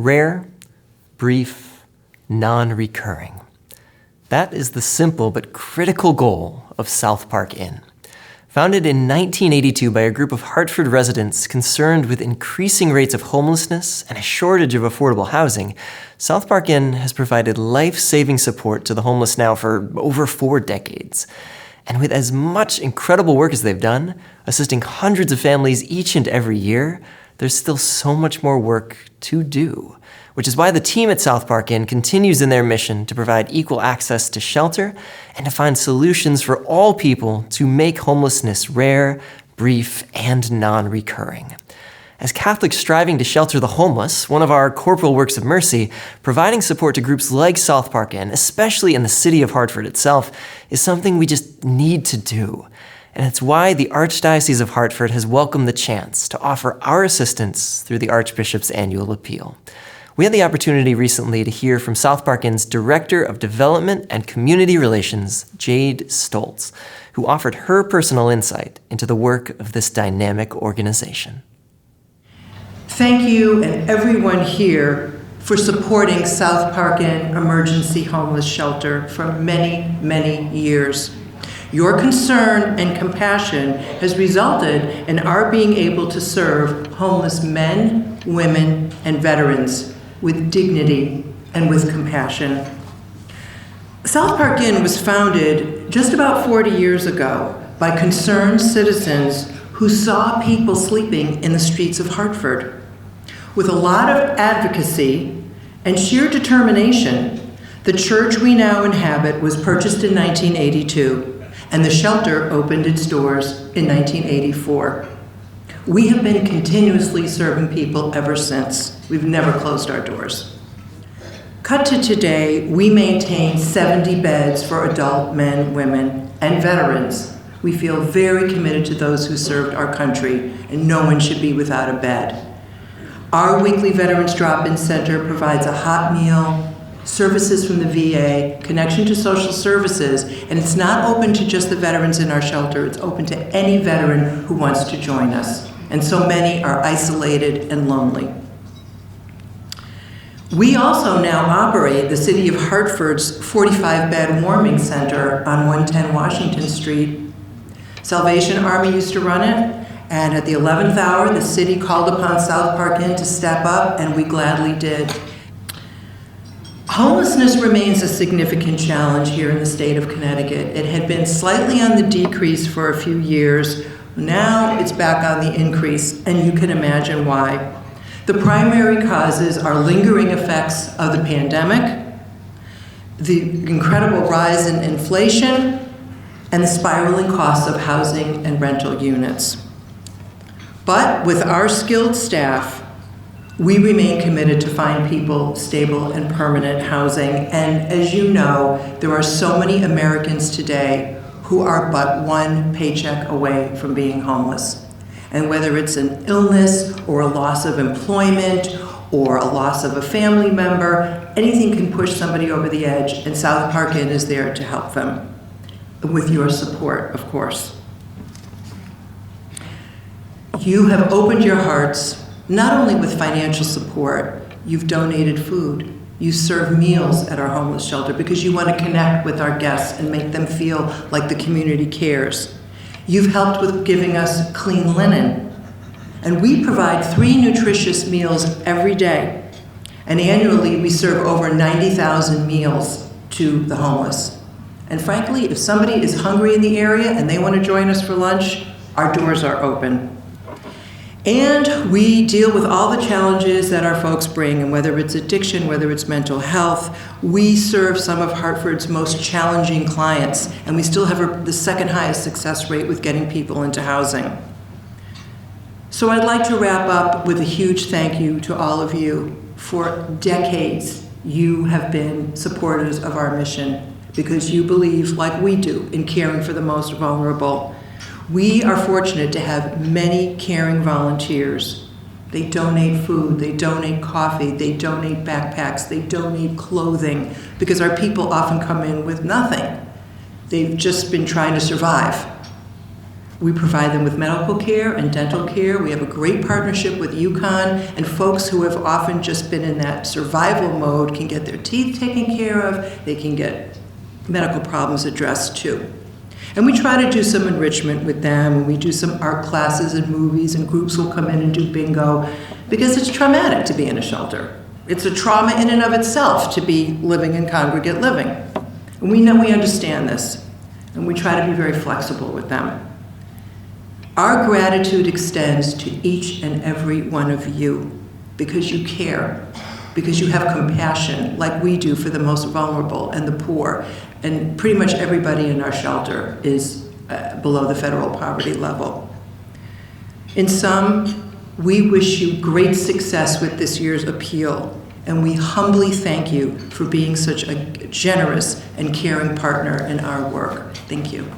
Rare, brief, non-recurring. That is the simple but critical goal of South Park Inn. Founded in 1982 by a group of Hartford residents concerned with increasing rates of homelessness and a shortage of affordable housing, South Park Inn has provided life-saving support to the homeless now for over 4 decades. And with as much incredible work as they've done, assisting hundreds of families each and every year, there's still so much more work to do, which is why the team at South Park Inn continues in their mission to provide equal access to shelter and to find solutions for all people to make homelessness rare, brief, and non-recurring. As Catholics striving to shelter the homeless, one of our corporal works of mercy, providing support to groups like South Park Inn, especially in the city of Hartford itself, is something we just need to do. And it's why the Archdiocese of Hartford has welcomed the chance to offer our assistance through the Archbishop's annual appeal. We had the opportunity recently to hear from South Park Inn's Director of Development and Community Relations, Jade Stoltz, who offered her personal insight into the work of this dynamic organization. Thank you and everyone here for supporting South Park Inn Emergency Homeless Shelter for many, many years. Your concern and compassion has resulted in our being able to serve homeless men, women, and veterans with dignity and with compassion. South Park Inn was founded just about 40 years ago by concerned citizens who saw people sleeping in the streets of Hartford. With a lot of advocacy and sheer determination, the church we now inhabit was purchased in 1982, and the shelter opened its doors in 1984. We have been continuously serving people ever since. We've never closed our doors. Cut to today, we maintain 70 beds for adult men, women, and veterans. We feel very committed to those who served our country, and no one should be without a bed. Our weekly Veterans Drop-In Center provides a hot meal, services from the VA, connection to social services, and it's not open to just the veterans in our shelter. It's open to any veteran who wants to join us. And so many are isolated and lonely. We also now operate the City of Hartford's 45-bed warming center on 110 Washington Street. Salvation Army used to run it, and at the 11th hour, the city called upon South Park Inn to step up, and we gladly did. Homelessness remains a significant challenge here in the state of Connecticut. It had been slightly on the decrease for a few years. Now it's back on the increase, and you can imagine why. The primary causes are lingering effects of the pandemic, the incredible rise in inflation, and the spiraling costs of housing and rental units. But with our skilled staff, we remain committed to find people stable and permanent housing. And as you know, there are so many Americans today who are but one paycheck away from being homeless. And whether it's an illness or a loss of employment or a loss of a family member, anything can push somebody over the edge, and South Park Inn is there to help them, with your support, of course. You have opened your hearts not only with financial support, you've donated food. You serve meals at our homeless shelter because you want to connect with our guests and make them feel like the community cares. You've helped with giving us clean linen. And we provide 3 nutritious meals every day. And annually, we serve over 90,000 meals to the homeless. And frankly, if somebody is hungry in the area and they want to join us for lunch, our doors are open. And we deal with all the challenges that our folks bring, and whether it's addiction, whether it's mental health, we serve some of Hartford's most challenging clients, and we still have the second highest success rate with getting people into housing. So I'd like to wrap up with a huge thank you to all of you. For decades, you have been supporters of our mission because you believe, like we do, in caring for the most vulnerable. We are fortunate to have many caring volunteers. They donate food, they donate coffee, they donate backpacks, they donate clothing, because our people often come in with nothing. They've just been trying to survive. We provide them with medical care and dental care. We have a great partnership with UConn, and folks who have often just been in that survival mode can get their teeth taken care of. They can get medical problems addressed too. And we try to do some enrichment with them, and we do some art classes and movies, and groups will come in and do bingo, because it's traumatic to be in a shelter. It's a trauma in and of itself to be living in congregate living. And we know we understand this, and we try to be very flexible with them. Our gratitude extends to each and every one of you, because you care, because you have compassion like we do for the most vulnerable and the poor. And pretty much everybody in our shelter is below the federal poverty level. In sum, we wish you great success with this year's appeal, and we humbly thank you for being such a generous and caring partner in our work. Thank you.